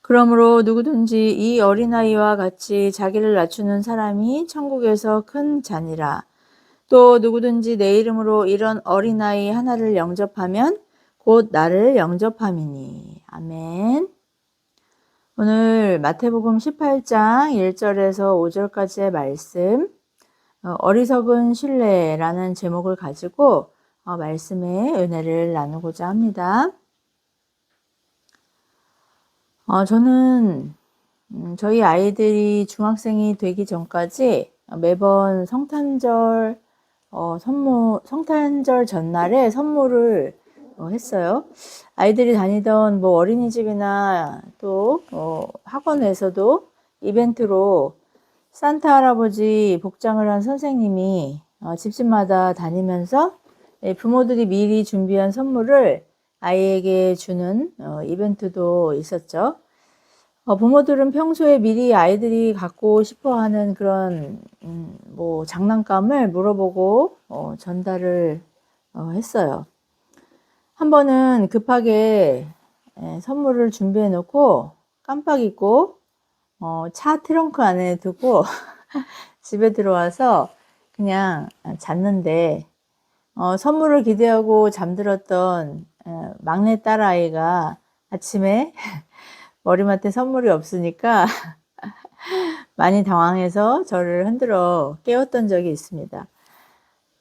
그러므로 누구든지 이 어린아이와 같이 자기를 낮추는 사람이 천국에서 큰 자니라. 또 누구든지 내 이름으로 이런 어린아이 하나를 영접하면 곧 나를 영접함이니. 아멘. 오늘 마태복음 18장 1절에서 5절까지의 말씀, 어리석은 신뢰라는 제목을 가지고 말씀의 은혜를 나누고자 합니다. 저는 저희 아이들이 중학생이 되기 전까지 매번 성탄절 성탄절 전날에 선물을 했어요. 아이들이 다니던 뭐 어린이집이나 또 학원에서도 이벤트로 산타 할아버지 복장을 한 선생님이 집집마다 다니면서 부모들이 미리 준비한 선물을 아이에게 주는 이벤트도 있었죠. 부모들은 평소에 미리 아이들이 갖고 싶어 하는 그런 뭐 장난감을 물어보고 전달을 했어요. 한 번은 급하게 선물을 준비해 놓고 깜빡 잊고 차 트렁크 안에 두고 집에 들어와서 그냥 잤는데 선물을 기대하고 잠들었던 막내 딸아이가 아침에 머리맡에 선물이 없으니까 많이 당황해서 저를 흔들어 깨웠던 적이 있습니다.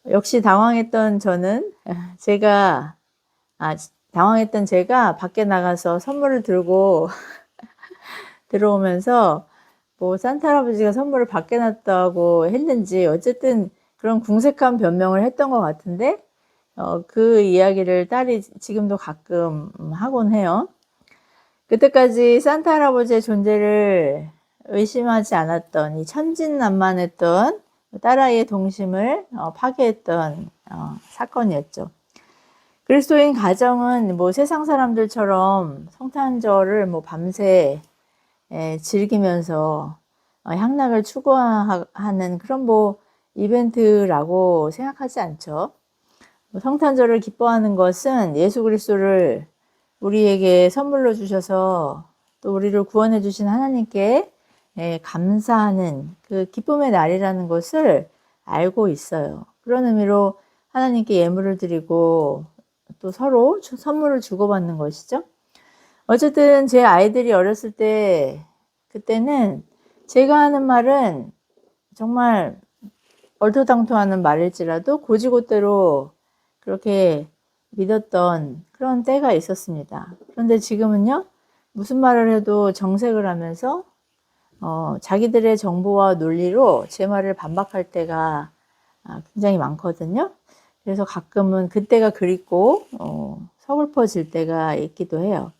역시 당황했던 제가 밖에 나가서 선물을 들고 들어오면서 뭐 산타 할아버지가 선물을 밖에 놨다고 했는지 어쨌든 그런 궁색한 변명을 했던 것 같은데 그 이야기를 딸이 지금도 가끔 하곤 해요. 그때까지 산타 할아버지의 존재를 의심하지 않았던 이 천진난만했던 딸아이의 동심을 파괴했던 사건이었죠. 그리스도인 가정은 뭐 세상 사람들처럼 성탄절을 뭐 밤새 즐기면서 향락을 추구하는 그런 뭐 이벤트라고 생각하지 않죠. 성탄절을 기뻐하는 것은 예수 그리스도를 우리에게 선물로 주셔서 또 우리를 구원해 주신 하나님께 감사하는 그 기쁨의 날이라는 것을 알고 있어요. 그런 의미로 하나님께 예물을 드리고 또 서로 선물을 주고받는 것이죠. 어쨌든 제 아이들이 어렸을 때 그때는 제가 하는 말은 정말 얼토당토하는 말일지라도 고지고대로 그렇게 믿었던 그런 때가 있었습니다. 그런데 지금은요, 무슨 말을 해도 정색을 하면서 자기들의 정보와 논리로 제 말을 반박할 때가 굉장히 많거든요. 그래서 가끔은 그때가 그립고 서글퍼질 때가 있기도 해요.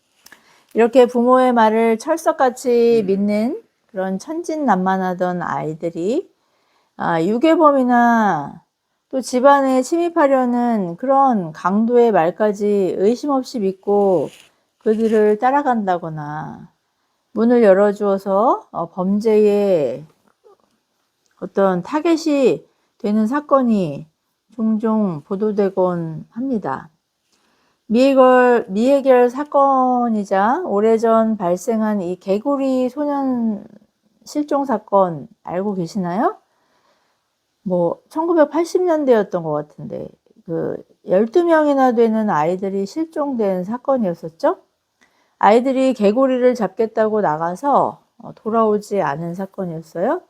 이렇게 부모의 말을 철석같이 믿는 그런 천진난만하던 아이들이 유괴범이나 또 집안에 침입하려는 그런 강도의 말까지 의심 없이 믿고 그들을 따라간다거나 문을 열어주어서 범죄의 어떤 타겟이 되는 사건이 종종 보도되곤 합니다. 미해결 사건이자 오래전 발생한 이 개구리 소년 실종 사건 알고 계시나요? 뭐 1980년대였던 것 같은데 그 12명이나 되는 아이들이 실종된 사건이었었죠. 아이들이 개구리를 잡겠다고 나가서 돌아오지 않은 사건이었어요.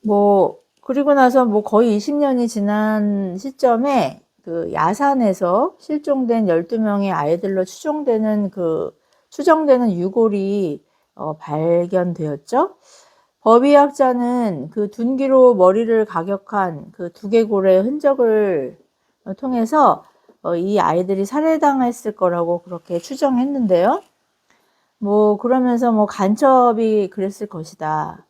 뭐 그리고 나서 뭐 거의 20년이 지난 시점에 그 야산에서 실종된 12명의 아이들로 추정되는 유골이 발견되었죠. 법의학자는 그 둔기로 머리를 가격한 그 두개골의 흔적을 통해서 이 아이들이 살해당했을 거라고 그렇게 추정했는데요. 뭐 그러면서 뭐 간첩이 그랬을 것이다.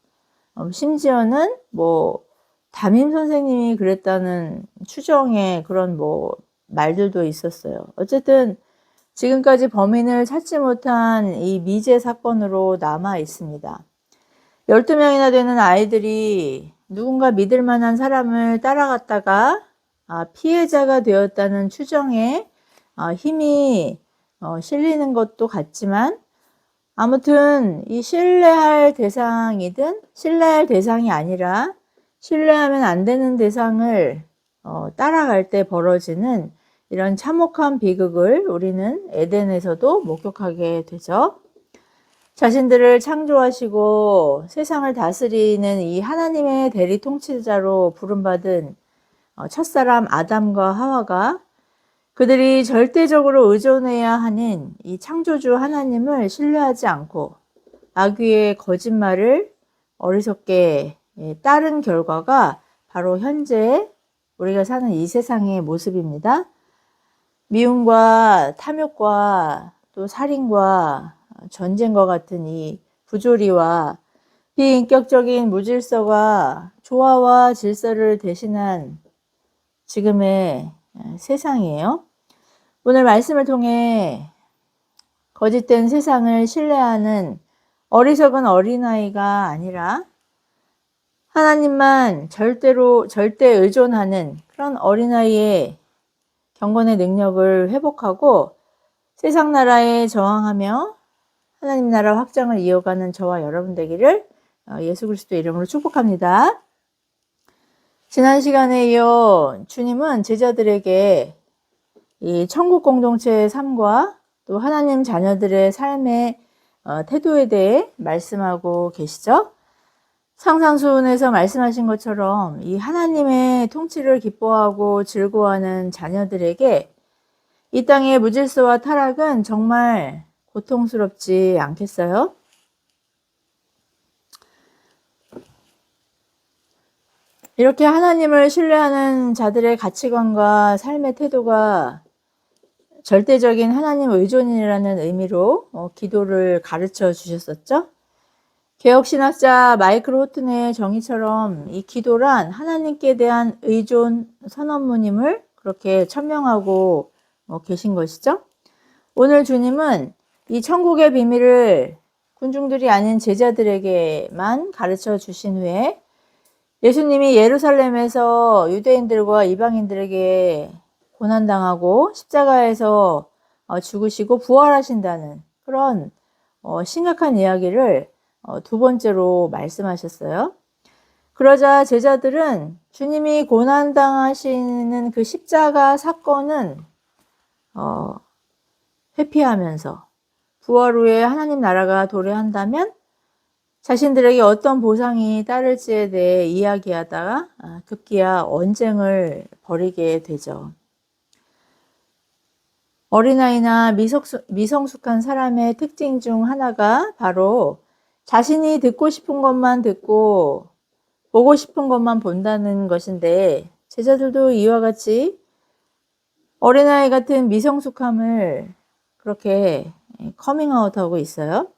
심지어는 뭐 담임 선생님이 그랬다는 추정의 그런 뭐 말들도 있었어요. 어쨌든 지금까지 범인을 찾지 못한 이 미제 사건으로 남아 있습니다. 12명이나 되는 아이들이 누군가 믿을 만한 사람을 따라갔다가 피해자가 되었다는 추정에 힘이 실리는 것도 같지만 아무튼 이 신뢰할 대상이든 신뢰할 대상이 아니라 신뢰하면 안 되는 대상을 따라갈 때 벌어지는 이런 참혹한 비극을 우리는 에덴에서도 목격하게 되죠. 자신들을 창조하시고 세상을 다스리는 이 하나님의 대리 통치자로 부름받은 첫사람 아담과 하와가 그들이 절대적으로 의존해야 하는 이 창조주 하나님을 신뢰하지 않고 마귀의 거짓말을 어리석게 따른 결과가 바로 현재 우리가 사는 이 세상의 모습입니다. 미움과 탐욕과 또 살인과 전쟁과 같은 이 부조리와 비인격적인 무질서가 조화와 질서를 대신한 지금의 세상이에요. 오늘 말씀을 통해 거짓된 세상을 신뢰하는 어리석은 어린아이가 아니라 하나님만 절대 의존하는 그런 어린아이의 경건의 능력을 회복하고 세상 나라에 저항하며 하나님 나라 확장을 이어가는 저와 여러분 되기를 예수 그리스도 이름으로 축복합니다. 지난 시간에 이어 주님은 제자들에게 이 천국 공동체의 삶과 또 하나님 자녀들의 삶의 태도에 대해 말씀하고 계시죠. 상상수훈에서 말씀하신 것처럼 이 하나님의 통치를 기뻐하고 즐거워하는 자녀들에게 이 땅의 무질서와 타락은 정말 고통스럽지 않겠어요? 이렇게 하나님을 신뢰하는 자들의 가치관과 삶의 태도가 절대적인 하나님 의존이라는 의미로 기도를 가르쳐 주셨었죠. 개혁신학자 마이클 호튼의 정의처럼 이 기도란 하나님께 대한 의존 선언문임을 그렇게 천명하고 계신 것이죠. 오늘 주님은 이 천국의 비밀을 군중들이 아닌 제자들에게만 가르쳐 주신 후에 예수님이 예루살렘에서 유대인들과 이방인들에게 고난당하고 십자가에서 죽으시고 부활하신다는 그런 심각한 이야기를 두 번째로 말씀하셨어요. 그러자 제자들은 주님이 고난당하시는 그 십자가 사건은 회피하면서 부활 후에 하나님 나라가 도래한다면 자신들에게 어떤 보상이 따를지에 대해 이야기하다가 급기야 언쟁을 벌이게 되죠. 어린아이나 미성숙한 사람의 특징 중 하나가 바로 자신이 듣고 싶은 것만 듣고 보고 싶은 것만 본다는 것인데 제자들도 이와 같이 어린아이 같은 미성숙함을 그렇게 커밍아웃하고 있어요.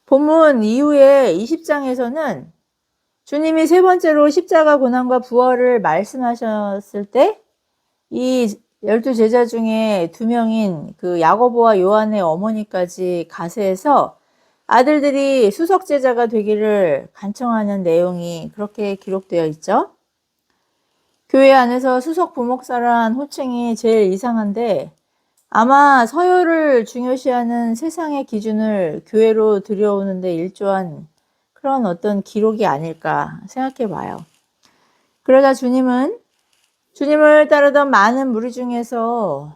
본문 이후에 20장에서는 주님이 세 번째로 십자가 고난과 부활을 말씀하셨을 때 이 12제자 중에 2명인 그 야고보와 요한의 어머니까지 가세해서 아들들이 수석제자가 되기를 간청하는 내용이 그렇게 기록되어 있죠. 교회 안에서 수석 부목사란 호칭이 제일 이상한데 아마 서열을 중요시하는 세상의 기준을 교회로 들여오는데 일조한 그런 어떤 기록이 아닐까 생각해 봐요. 그러자 주님을 따르던 많은 무리 중에서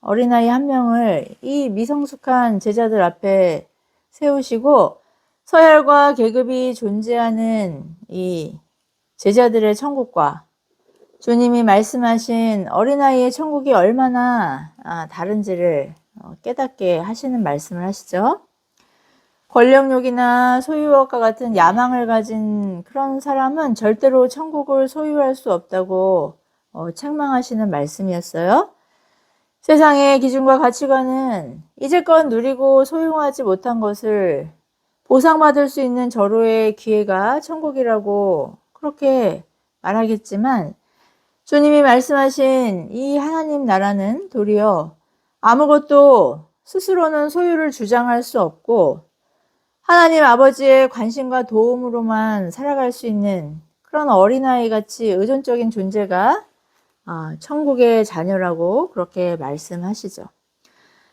어린아이 한 명을 이 미성숙한 제자들 앞에 세우시고 서열과 계급이 존재하는 이 제자들의 천국과 주님이 말씀하신 어린아이의 천국이 얼마나 다른지를 깨닫게 하시는 말씀을 하시죠. 권력욕이나 소유욕과 같은 야망을 가진 그런 사람은 절대로 천국을 소유할 수 없다고 책망하시는 말씀이었어요. 세상의 기준과 가치관은 이제껏 누리고 소유하지 못한 것을 보상받을 수 있는 절호의 기회가 천국이라고 그렇게 말하겠지만 주님이 말씀하신 이 하나님 나라는 도리어 아무것도 스스로는 소유를 주장할 수 없고 하나님 아버지의 관심과 도움으로만 살아갈 수 있는 그런 어린아이 같이 의존적인 존재가 천국의 자녀라고 그렇게 말씀하시죠.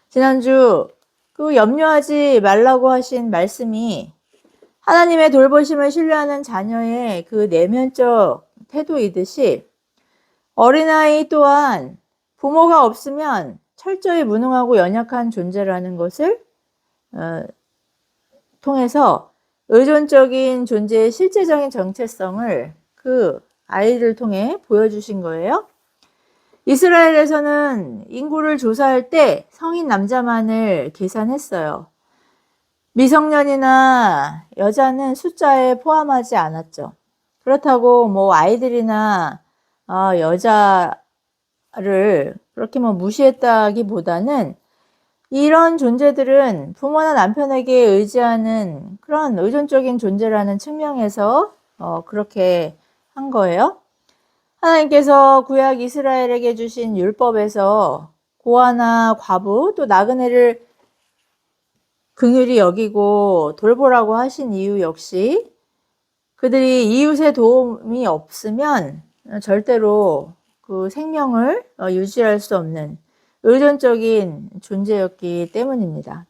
지난주 그 염려하지 말라고 하신 말씀이 하나님의 돌보심을 신뢰하는 자녀의 그 내면적 태도이듯이 어린아이 또한 부모가 없으면 철저히 무능하고 연약한 존재라는 것을 통해서 의존적인 존재의 실제적인 정체성을 그 아이를 통해 보여주신 거예요. 이스라엘에서는 인구를 조사할 때 성인 남자만을 계산했어요. 미성년이나 여자는 숫자에 포함하지 않았죠. 그렇다고 뭐 아이들이나 여자를 그렇게 뭐 무시했다기보다는 이런 존재들은 부모나 남편에게 의지하는 그런 의존적인 존재라는 측면에서 그렇게 한 거예요. 하나님께서 구약 이스라엘에게 주신 율법에서 고아나 과부 또 나그네를 긍휼히 여기고 돌보라고 하신 이유 역시 그들이 이웃의 도움이 없으면 절대로 그 생명을 유지할 수 없는 의존적인 존재였기 때문입니다.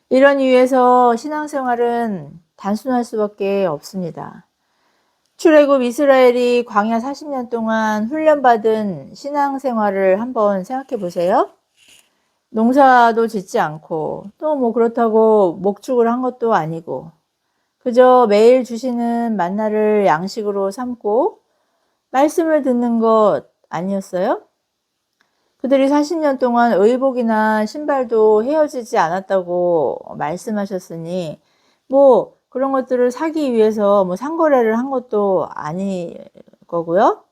이런 이유에서 신앙생활은 단순할 수밖에 없습니다. 출애굽 이스라엘이 광야 40년 동안 훈련받은 신앙생활을 한번 생각해 보세요. 농사도 짓지 않고 또 뭐 그렇다고 목축을 한 것도 아니고 그저 매일 주시는 만나를 양식으로 삼고 말씀을 듣는 것 아니었어요? 그들이 40년 동안 의복이나 신발도 헤어지지 않았다고 말씀하셨으니 뭐 그런 것들을 사기 위해서 뭐 상거래를 한 것도 아닐 거고요.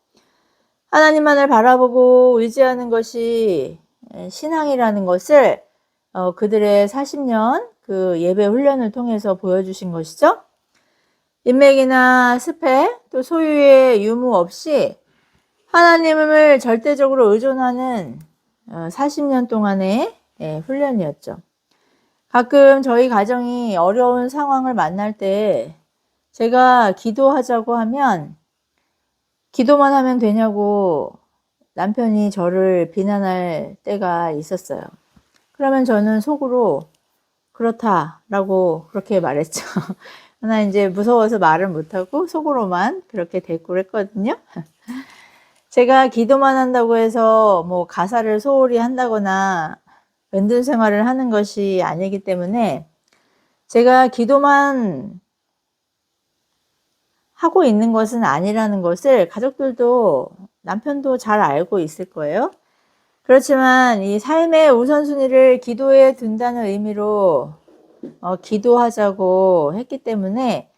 하나님만을 바라보고 의지하는 것이 신앙이라는 것을 그들의 40년 그 예배 훈련을 통해서 보여주신 것이죠. 인맥이나 스펙 또 소유의 유무 없이 하나님을 절대적으로 의존하는 40년 동안의 훈련이었죠. 가끔 저희 가정이 어려운 상황을 만날 때 제가 기도하자고 하면 기도만 하면 되냐고 남편이 저를 비난할 때가 있었어요. 그러면 저는 속으로 그렇다라고 그렇게 말했죠. 나 이제 무서워서 말을 못하고 속으로만 그렇게 대꾸를 했거든요. 제가 기도만 한다고 해서 뭐 가사를 소홀히 한다거나 은둔 생활을 하는 것이 아니기 때문에 제가 기도만 하고 있는 것은 아니라는 것을 가족들도 남편도 잘 알고 있을 거예요. 그렇지만 이 삶의 우선순위를 기도에 둔다는 의미로 기도하자고 했기 때문에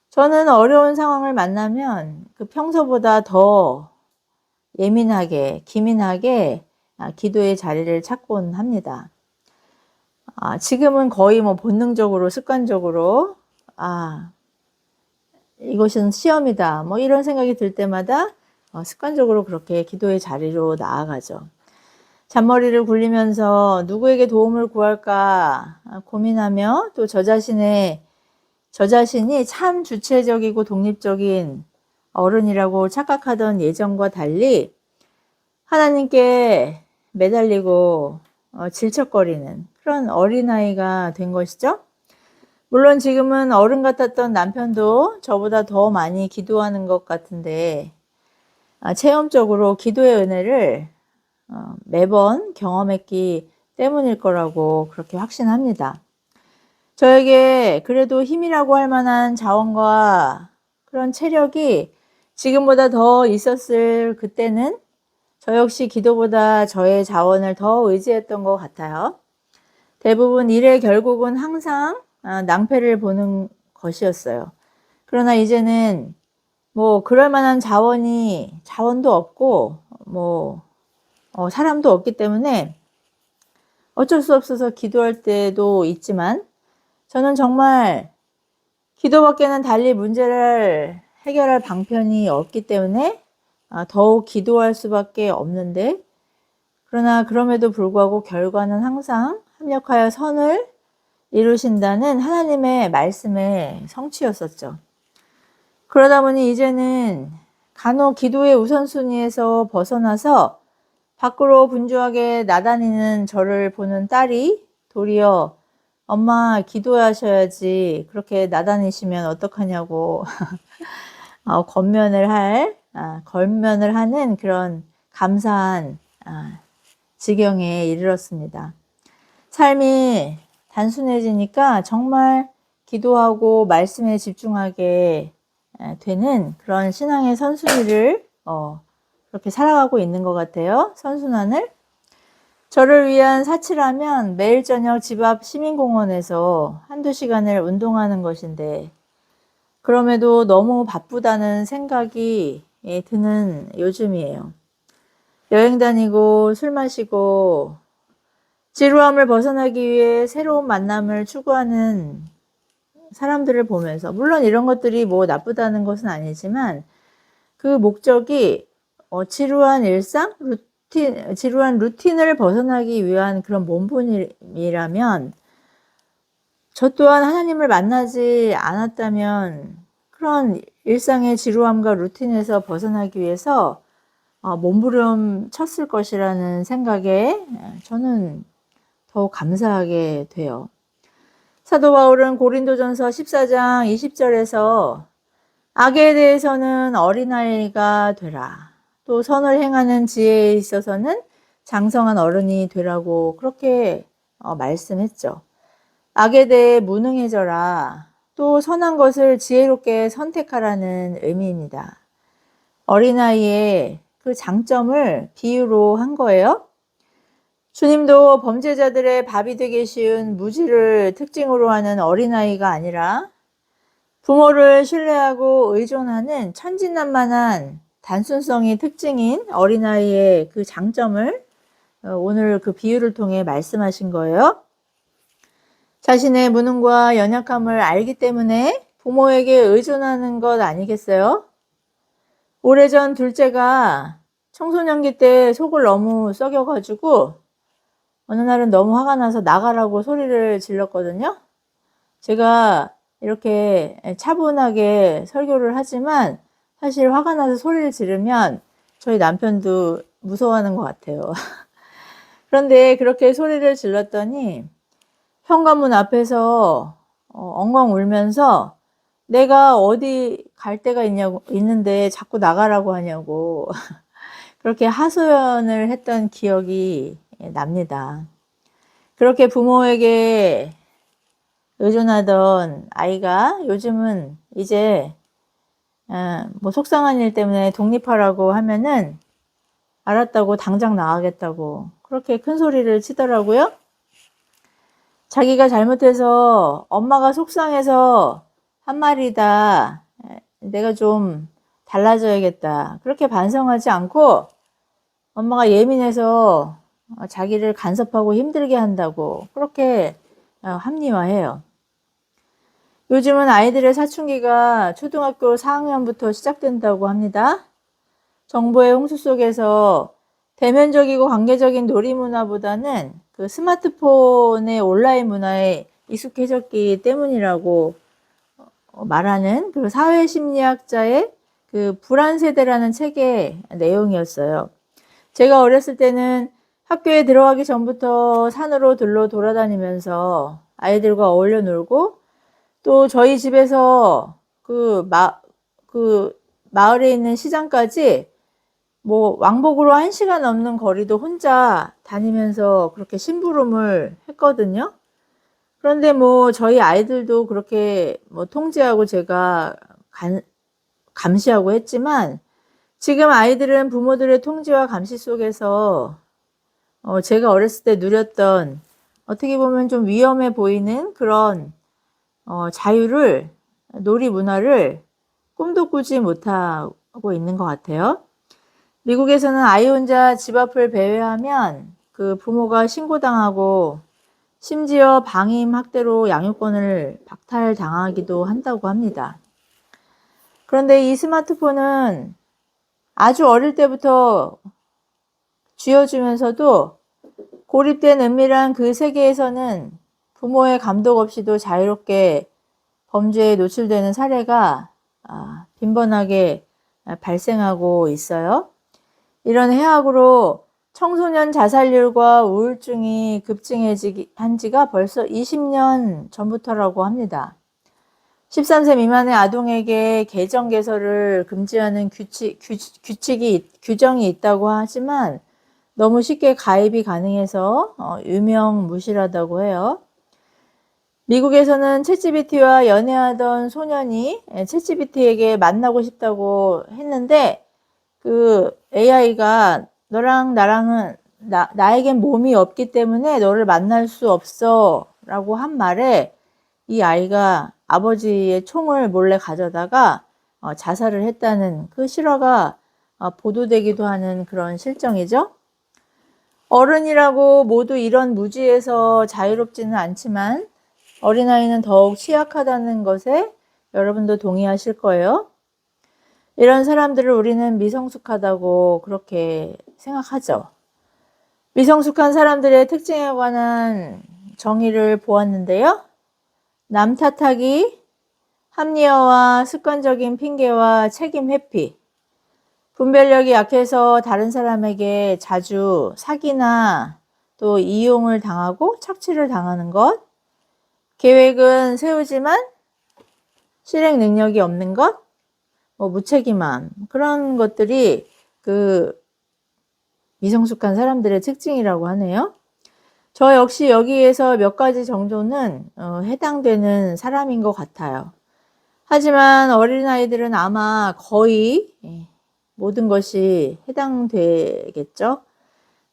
저는 어려운 상황을 만나면 그 평소보다 더 예민하게, 기민하게 기도의 자리를 찾곤 합니다. 지금은 거의 뭐 본능적으로, 습관적으로, 이것은 시험이다. 뭐 이런 생각이 들 때마다 습관적으로 그렇게 기도의 자리로 나아가죠. 잔머리를 굴리면서 누구에게 도움을 구할까 고민하며 또 저 자신이 참 주체적이고 독립적인 어른이라고 착각하던 예전과 달리 하나님께 매달리고 질척거리는 그런 어린아이가 된 것이죠. 물론 지금은 어른 같았던 남편도 저보다 더 많이 기도하는 것 같은데 체험적으로 기도의 은혜를 매번 경험했기 때문일 거라고 그렇게 확신합니다. 저에게 그래도 힘이라고 할 만한 자원과 그런 체력이 지금보다 더 있었을 그때는 저 역시 기도보다 저의 자원을 더 의지했던 것 같아요. 대부분 일의 결국은 항상 낭패를 보는 것이었어요. 그러나 이제는 뭐 그럴 만한 자원도 없고 뭐 사람도 없기 때문에 어쩔 수 없어서 기도할 때도 있지만 저는 정말 기도밖에는 달리 문제를 해결할 방편이 없기 때문에 더욱 기도할 수밖에 없는데 그러나 그럼에도 불구하고 결과는 항상 합력하여 선을 이루신다는 하나님의 말씀의 성취였었죠. 그러다 보니 이제는 간혹 기도의 우선순위에서 벗어나서 밖으로 분주하게 나다니는 저를 보는 딸이 도리어 엄마 기도하셔야지 그렇게 나다니시면 어떡하냐고 권면을 하는 그런 감사한 지경에 이르렀습니다. 삶이 단순해지니까 정말 기도하고 말씀에 집중하게 되는 그런 신앙의 선순위를 그렇게 살아가고 있는 것 같아요. 선순환을. 저를 위한 사치라면 매일 저녁 집 앞 시민공원에서 한두 시간을 운동하는 것인데 그럼에도 너무 바쁘다는 생각이 드는 요즘이에요. 여행 다니고 술 마시고 지루함을 벗어나기 위해 새로운 만남을 추구하는 사람들을 보면서, 물론 이런 것들이 뭐 나쁘다는 것은 아니지만 그 목적이 지루한 일상, 지루한 루틴을 벗어나기 위한 그런 몸부림이라면 저 또한 하나님을 만나지 않았다면 그런 일상의 지루함과 루틴에서 벗어나기 위해서 몸부림 쳤을 것이라는 생각에 저는 더욱 감사하게 돼요. 사도 바울은 고린도전서 14장 20절에서 악에 대해서는 어린아이가 되라. 또 선을 행하는 지혜에 있어서는 장성한 어른이 되라고 그렇게 말씀했죠. 악에 대해 무능해져라. 또 선한 것을 지혜롭게 선택하라는 의미입니다. 어린아이의 그 장점을 비유로 한 거예요. 주님도 범죄자들의 밥이 되기 쉬운 무지를 특징으로 하는 어린아이가 아니라 부모를 신뢰하고 의존하는 천진난만한 단순성이 특징인 어린아이의 그 장점을 오늘 그 비유를 통해 말씀하신 거예요. 자신의 무능과 연약함을 알기 때문에 부모에게 의존하는 것 아니겠어요? 오래전 둘째가 청소년기 때 속을 너무 썩여가지고 어느 날은 너무 화가 나서 나가라고 소리를 질렀거든요. 제가 이렇게 차분하게 설교를 하지만 사실 화가 나서 소리를 지르면 저희 남편도 무서워하는 것 같아요. 그런데 그렇게 소리를 질렀더니 현관문 앞에서 엉엉 울면서 내가 어디 갈 데가 있는데 자꾸 나가라고 하냐고 그렇게 하소연을 했던 기억이 납니다. 그렇게 부모에게 의존하던 아이가 요즘은 이제 뭐 속상한 일 때문에 독립하라고 하면은 알았다고 당장 나가겠다고 그렇게 큰 소리를 치더라고요. 자기가 잘못해서 엄마가 속상해서 한 말이다. 내가 좀 달라져야겠다. 그렇게 반성하지 않고 엄마가 예민해서 자기를 간섭하고 힘들게 한다고 그렇게 합리화해요. 요즘은 아이들의 사춘기가 초등학교 4학년부터 시작된다고 합니다. 정보의 홍수 속에서 대면적이고 관계적인 놀이 문화보다는 그 스마트폰의 온라인 문화에 익숙해졌기 때문이라고 말하는 그 사회심리학자의 그 불안 세대라는 책의 내용이었어요. 제가 어렸을 때는 학교에 들어가기 전부터 산으로 들로 돌아다니면서 아이들과 어울려 놀고 또 저희 집에서 그 마을에 있는 시장까지 뭐 왕복으로 1시간 넘는 거리도 혼자 다니면서 그렇게 심부름을 했거든요. 그런데 뭐 저희 아이들도 그렇게 뭐 통제하고 제가 감시하고 했지만 지금 아이들은 부모들의 통제와 감시 속에서 제가 어렸을 때 누렸던 어떻게 보면 좀 위험해 보이는 그런 자유를, 놀이 문화를 꿈도 꾸지 못하고 있는 것 같아요. 미국에서는 아이 혼자 집 앞을 배회하면 그 부모가 신고당하고 심지어 방임 학대로 양육권을 박탈당하기도 한다고 합니다. 그런데 이 스마트폰은 아주 어릴 때부터 쥐어주면서도 고립된 은밀한 그 세계에서는 부모의 감독 없이도 자유롭게 범죄에 노출되는 사례가 빈번하게 발생하고 있어요. 이런 해악으로 청소년 자살률과 우울증이 급증한 지가 벌써 20년 전부터라고 합니다. 13세 미만의 아동에게 계정 개설을 금지하는 규정이 있다고 하지만 너무 쉽게 가입이 가능해서 유명무실하다고 해요. 미국에서는 챗GPT와 연애하던 소년이 챗GPT에게 만나고 싶다고 했는데 그 AI가 너랑 나랑은 나에겐 몸이 없기 때문에 너를 만날 수 없어 라고 한 말에 이 아이가 아버지의 총을 몰래 가져다가 자살을 했다는 그 실화가 보도되기도 하는 그런 실정이죠. 어른이라고 모두 이런 무지에서 자유롭지는 않지만 어린아이는 더욱 취약하다는 것에 여러분도 동의하실 거예요. 이런 사람들을 우리는 미성숙하다고 그렇게 생각하죠. 미성숙한 사람들의 특징에 관한 정의를 보았는데요. 남 탓하기, 합리화와 습관적인 핑계와 책임 회피, 분별력이 약해서 다른 사람에게 자주 사기나 또 이용을 당하고 착취를 당하는 것, 계획은 세우지만 실행 능력이 없는 것, 무책임함, 그런 것들이 그 미성숙한 사람들의 특징이라고 하네요. 저 역시 여기에서 몇 가지 정도는 해당되는 사람인 것 같아요. 하지만 어린아이들은 아마 거의 모든 것이 해당되겠죠.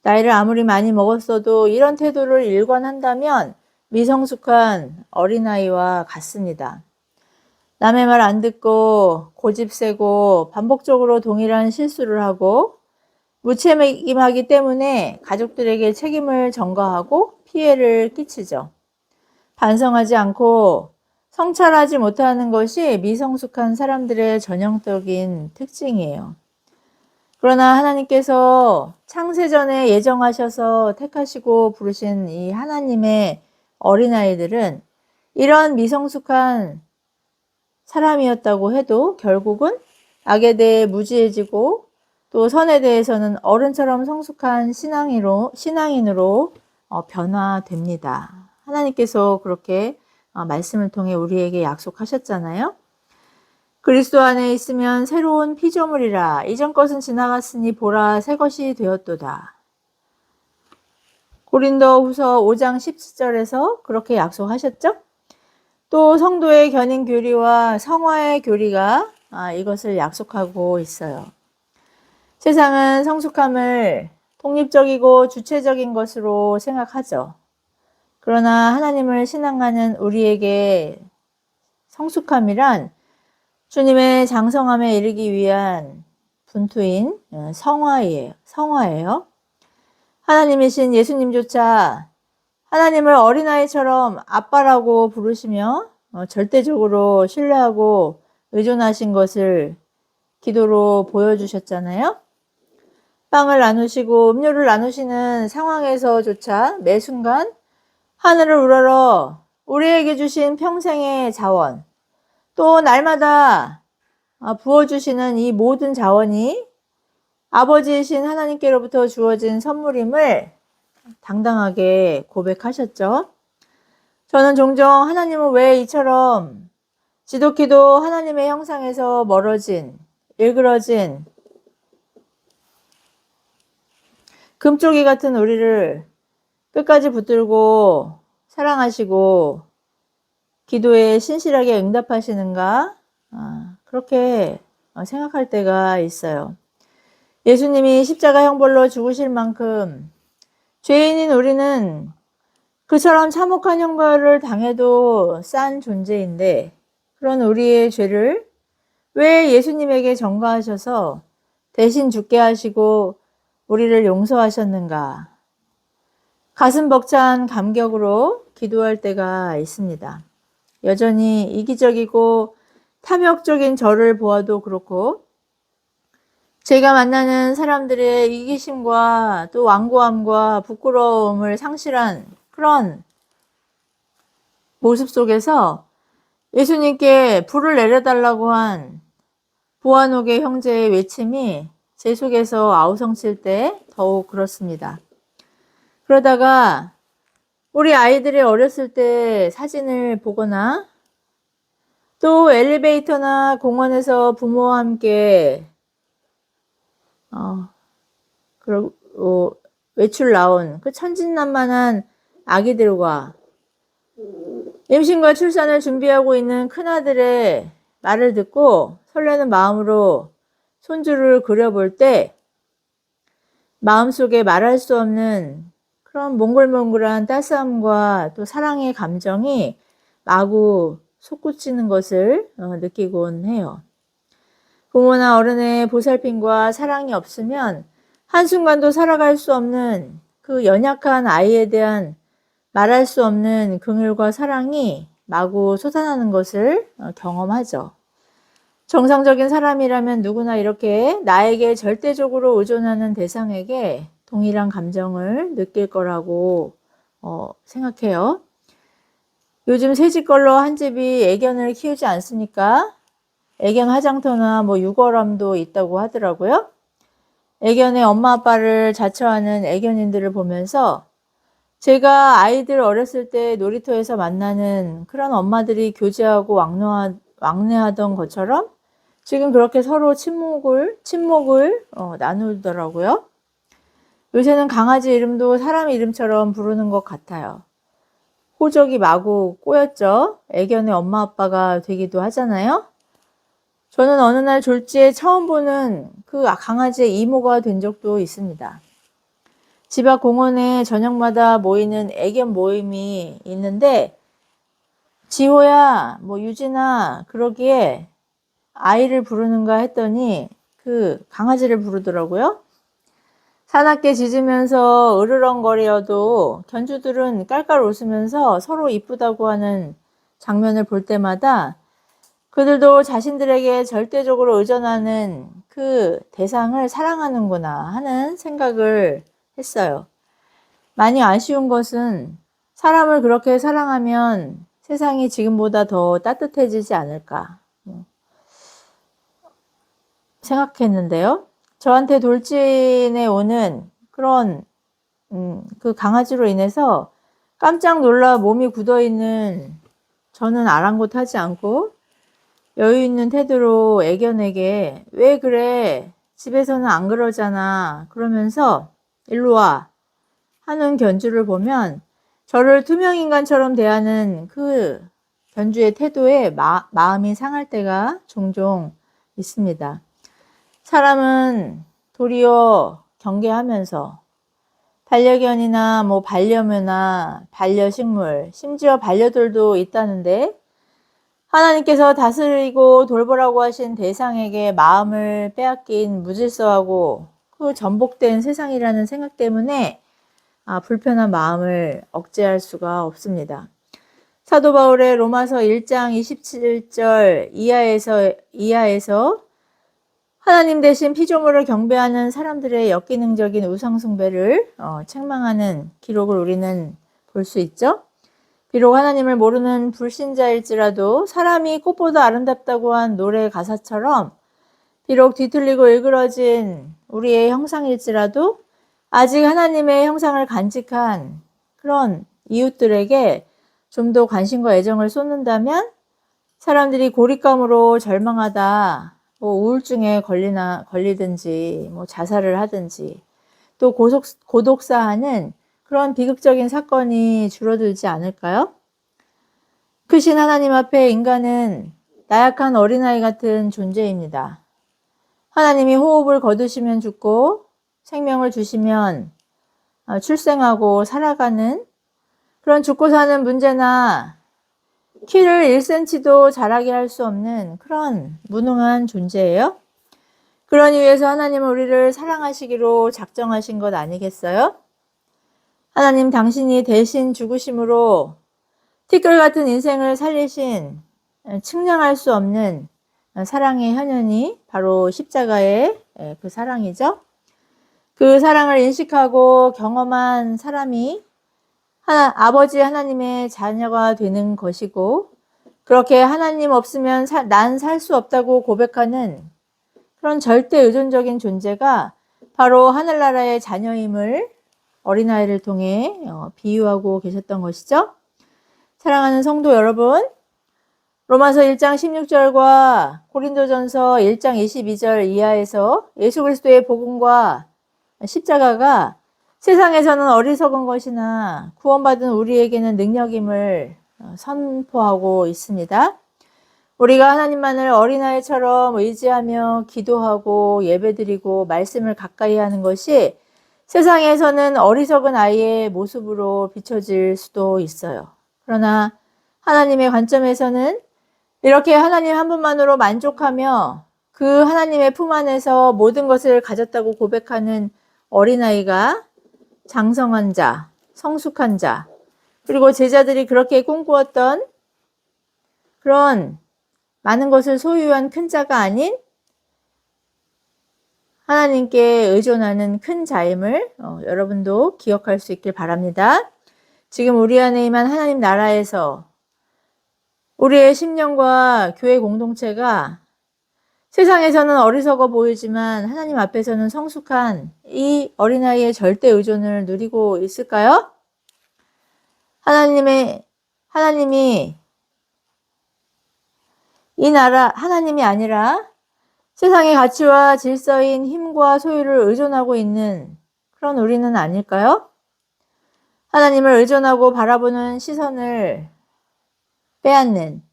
나이를 아무리 많이 먹었어도 이런 태도를 일관한다면 미성숙한 어린아이와 같습니다. 남의 말 안 듣고 고집세고 반복적으로 동일한 실수를 하고 무책임하기 때문에 가족들에게 책임을 전가하고 피해를 끼치죠. 반성하지 않고 성찰하지 못하는 것이 미성숙한 사람들의 전형적인 특징이에요. 그러나 하나님께서 창세전에 예정하셔서 택하시고 부르신 이 하나님의 어린아이들은 이런 미성숙한 사람이었다고 해도 결국은 악에 대해 무지해지고 또 선에 대해서는 어른처럼 성숙한 신앙인으로 변화됩니다. 하나님께서 그렇게 말씀을 통해 우리에게 약속하셨잖아요. 그리스도 안에 있으면 새로운 피조물이라 이전 것은 지나갔으니 보라 새 것이 되었도다. 고린도후서 5장 17절에서 그렇게 약속하셨죠? 또 성도의 견인 교리와 성화의 교리가 이것을 약속하고 있어요. 세상은 성숙함을 독립적이고 주체적인 것으로 생각하죠. 그러나 하나님을 신앙하는 우리에게 성숙함이란 주님의 장성함에 이르기 위한 분투인 성화예요. 하나님이신 예수님조차 하나님을 어린아이처럼 아빠라고 부르시며 절대적으로 신뢰하고 의존하신 것을 기도로 보여주셨잖아요. 빵을 나누시고 음료를 나누시는 상황에서조차 매 순간 하늘을 우러러 우리에게 주신 평생의 자원, 또 날마다 부어주시는 이 모든 자원이 아버지이신 하나님께로부터 주어진 선물임을 당당하게 고백하셨죠. 저는 종종 하나님은 왜 이처럼 지독히도 하나님의 형상에서 멀어진, 일그러진 금쪽이 같은 우리를 끝까지 붙들고 사랑하시고 기도에 신실하게 응답하시는가? 그렇게 생각할 때가 있어요. 예수님이 십자가 형벌로 죽으실 만큼 죄인인 우리는 그처럼 참혹한 형벌을 당해도 싼 존재인데 그런 우리의 죄를 왜 예수님에게 전가하셔서 대신 죽게 하시고 우리를 용서하셨는가? 가슴 벅찬 감격으로 기도할 때가 있습니다. 여전히 이기적이고 탐욕적인 저를 보아도 그렇고 제가 만나는 사람들의 이기심과 또 완고함과 부끄러움을 상실한 그런 모습 속에서 예수님께 불을 내려달라고 한 보아녹의 형제의 외침이 제 속에서 아우성칠 때 더욱 그렇습니다. 그러다가 우리 아이들이 어렸을 때 사진을 보거나 또 엘리베이터나 공원에서 부모와 함께 그리고 외출 나온 그 천진난만한 아기들과 임신과 출산을 준비하고 있는 큰아들의 말을 듣고 설레는 마음으로 손주를 그려볼 때 마음속에 말할 수 없는 그런 몽글몽글한 따스함과 또 사랑의 감정이 마구 솟구치는 것을 느끼곤 해요. 부모나 어른의 보살핌과 사랑이 없으면 한순간도 살아갈 수 없는 그 연약한 아이에 대한 말할 수 없는 긍휼과 사랑이 마구 솟아나는 것을 경험하죠. 정상적인 사람이라면 누구나 이렇게 나에게 절대적으로 의존하는 대상에게 동일한 감정을 느낄 거라고 생각해요. 요즘 새 집걸로 한 집이 애견을 키우지 않습니까? 애견 화장터나 유걸함도 있다고 하더라고요. 애견의 엄마 아빠를 자처하는 애견인들을 보면서 제가 아이들 어렸을 때 놀이터에서 만나는 그런 엄마들이 교제하고 왕래하던 것처럼 지금 그렇게 서로 침묵을 나누더라고요. 요새는 강아지 이름도 사람 이름처럼 부르는 것 같아요. 호적이 마구 꼬였죠. 애견의 엄마 아빠가 되기도 하잖아요. 저는 어느 날 졸지에 처음 보는 그 강아지의 이모가 된 적도 있습니다. 집 앞 공원에 저녁마다 모이는 애견 모임이 있는데 지호야, 유진아 그러기에 아이를 부르는가 했더니 그 강아지를 부르더라고요. 사납게 짖으면서 으르렁거려도 견주들은 깔깔 웃으면서 서로 이쁘다고 하는 장면을 볼 때마다 그들도 자신들에게 절대적으로 의존하는 그 대상을 사랑하는구나 하는 생각을 했어요. 많이 아쉬운 것은 사람을 그렇게 사랑하면 세상이 지금보다 더 따뜻해지지 않을까 생각했는데요. 저한테 돌진해 오는 그런 그 강아지로 인해서 깜짝 놀라 몸이 굳어있는 저는 아랑곳하지 않고 여유 있는 태도로 애견에게 왜 그래? 집에서는 안 그러잖아. 그러면서 일로 와 하는 견주를 보면 저를 투명인간처럼 대하는 그 견주의 태도에 마음이 상할 때가 종종 있습니다. 사람은 도리어 경계하면서 반려견이나 반려묘나 반려식물, 심지어 반려돌도 있다는데 하나님께서 다스리고 돌보라고 하신 대상에게 마음을 빼앗긴 무질서하고 그 전복된 세상이라는 생각 때문에 불편한 마음을 억제할 수가 없습니다. 사도 바울의 로마서 1장 27절 이하에서 하나님 대신 피조물을 경배하는 사람들의 역기능적인 우상숭배를 책망하는 기록을 우리는 볼 수 있죠. 비록 하나님을 모르는 불신자일지라도 사람이 꽃보다 아름답다고 한 노래 가사처럼 비록 뒤틀리고 일그러진 우리의 형상일지라도 아직 하나님의 형상을 간직한 그런 이웃들에게 좀 더 관심과 애정을 쏟는다면 사람들이 고립감으로 절망하다 우울증에 걸리든지 자살을 하든지 또 고독사하는 그런 비극적인 사건이 줄어들지 않을까요? 크신 하나님 앞에 인간은 나약한 어린아이 같은 존재입니다. 하나님이 호흡을 거두시면 죽고 생명을 주시면 출생하고 살아가는 그런 죽고 사는 문제나 키를 1cm도 자라게 할 수 없는 그런 무능한 존재예요. 그러니 위해서 하나님은 우리를 사랑하시기로 작정하신 것 아니겠어요? 하나님 당신이 대신 죽으심으로 티끌 같은 인생을 살리신 측량할 수 없는 사랑의 현현이 바로 십자가의 그 사랑이죠. 그 사랑을 인식하고 경험한 사람이 아버지 하나님의 자녀가 되는 것이고 그렇게 하나님 없으면 난 살 수 없다고 고백하는 그런 절대 의존적인 존재가 바로 하늘나라의 자녀임을 어린아이를 통해 비유하고 계셨던 것이죠. 사랑하는 성도 여러분, 로마서 1장 16절과 고린도전서 1장 22절 이하에서 예수 그리스도의 복음과 십자가가 세상에서는 어리석은 것이나 구원받은 우리에게는 능력임을 선포하고 있습니다. 우리가 하나님만을 어린아이처럼 의지하며 기도하고 예배드리고 말씀을 가까이 하는 것이 세상에서는 어리석은 아이의 모습으로 비춰질 수도 있어요. 그러나 하나님의 관점에서는 이렇게 하나님 한 분만으로 만족하며 그 하나님의 품 안에서 모든 것을 가졌다고 고백하는 어린아이가 장성한 자, 성숙한 자, 그리고 제자들이 그렇게 꿈꾸었던 그런 많은 것을 소유한 큰 자가 아닌 하나님께 의존하는 큰 자임을 여러분도 기억할 수 있길 바랍니다. 지금 우리 안에 임한 하나님 나라에서 우리의 심령과 교회 공동체가 세상에서는 어리석어 보이지만 하나님 앞에서는 성숙한 이 어린아이의 절대 의존을 누리고 있을까요? 하나님이 하나님이 아니라 세상의 가치와 질서인 힘과 소유를 의존하고 있는 그런 우리는 아닐까요? 하나님을 의존하고 바라보는 시선을 빼앗는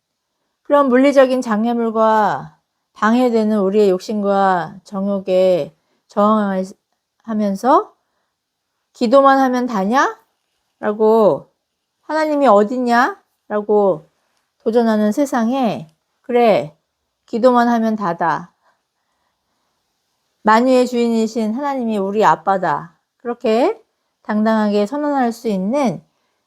그런 물리적인 장애물과 방해되는 우리의 욕심과 정욕에 저항하면서 기도만 하면 다냐? 라고 하나님이 어딨냐? 라고 도전하는 세상에 그래, 기도만 하면 다다. 만유의 주인이신 하나님이 우리 아빠다. 그렇게 당당하게 선언할 수 있는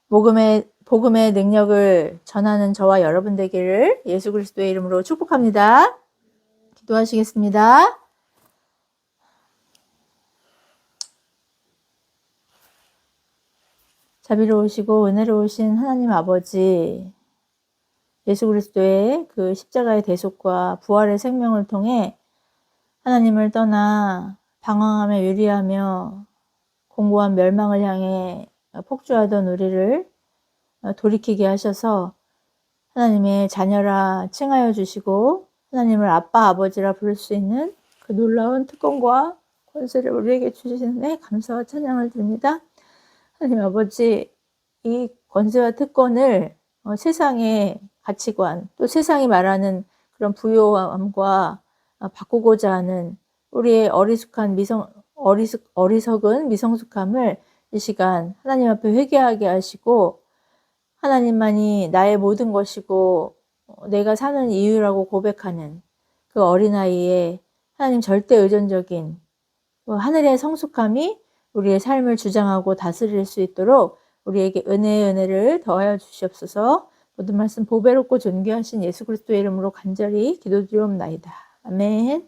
복음의 능력을 전하는 저와 여러분 되기를 예수 그리스도의 이름으로 축복합니다. 기도하시겠습니다. 자비로우시고 은혜로우신 하나님 아버지, 예수 그리스도의 그 십자가의 대속과 부활의 생명을 통해 하나님을 떠나 방황하며 유리하며 공고한 멸망을 향해 폭주하던 우리를 돌이키게 하셔서 하나님의 자녀라 칭하여 주시고 하나님을 아빠 아버지라 부를 수 있는 그 놀라운 특권과 권세를 우리에게 주시는데 감사와 찬양을 드립니다. 하나님 아버지, 이 권세와 특권을 세상의 가치관, 또 세상이 말하는 그런 부요함과 바꾸고자 하는 우리의 어리석은 미성숙함을 이 시간 하나님 앞에 회개하게 하시고 하나님만이 나의 모든 것이고 내가 사는 이유라고 고백하는 그 어린아이의 하나님 절대 의존적인 하늘의 성숙함이 우리의 삶을 주장하고 다스릴 수 있도록 우리에게 은혜의 은혜를 더하여 주시옵소서. 모든 말씀 보배롭고 존귀하신 예수 그리스도의 이름으로 간절히 기도드리옵나이다. 아멘.